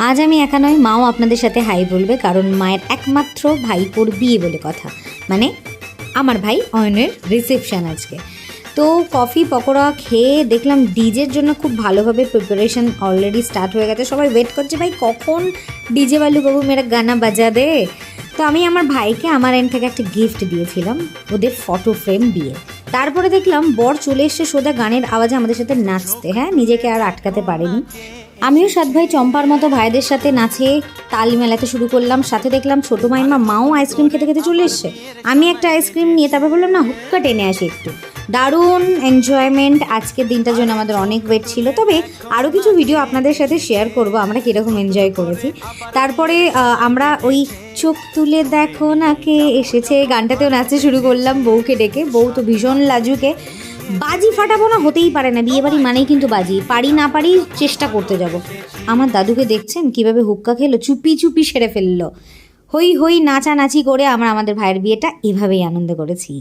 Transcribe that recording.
আজ আমি একা নয়, মাও আপনাদের সাথে হাই বলবে, কারণ মায়ের একমাত্র ভাইপোর বিয়ে বলে কথা, মানে আমার ভাই অয়নের রিসেপশন আজকে। তো কফি পকোড়া খেয়ে দেখলাম ডিজের জন্য খুব ভালোভাবে প্রিপারেশন অলরেডি স্টার্ট হয়ে গেছে। সবাই ওয়েট করছে ভাই কখন ডিজে বালু বাবু মেরা গানা বাজা দে। তো আমি আমার ভাইকে আমার এন্ড থেকে একটা গিফট দিয়েছিলাম, ওদের ফটো ফ্রেম দিয়ে। তারপরে দেখলাম বর চলে এসছে সোজা গানের আওয়াজে আমাদের সাথে নাচতে। হ্যাঁ, নিজেকে আর আটকাতে পারেনি। আমিও সাত ভাই চম্পার মতো ভাইদের সাথে নাচে তাল মেলাতে শুরু করলাম। সাথে দেখলাম ছোটো মাইমা মাও আইসক্রিম খেতে খেতে চলে এসছে। আমি একটা আইসক্রিম নিয়ে তারপর বললাম না হুক্কা টেনে আসি একটু। দারুণ এনজয়মেন্ট। আজকের দিনটার জন্য আমাদের অনেক ওয়েট ছিল, তবে আরও কিছু ভিডিও আপনাদের সাথে শেয়ার করব আমরা কীরকম এনজয় করেছি। তারপরে আমরা ওই চোখ তুলে দেখো না কে এসেছে গানটাতেও নাচতে শুরু করলাম বউকে ডেকে। বউ তো ভীষণ লাজুকে। বাজি ফাটাবো না, হতেই পারে না, বিয়েবাড়ি মানেই কিন্তু বাজি, পারি না পারি চেষ্টা করতে যাব। আমার দাদুকে দেখছেন কিভাবে হুক্কা খেলো, চুপি চুপি সেরে ফেললো। হই হই নাচানাচি করে আমরা আমাদের ভাইয়ের বিয়েটা এভাবেই আনন্দ করেছি।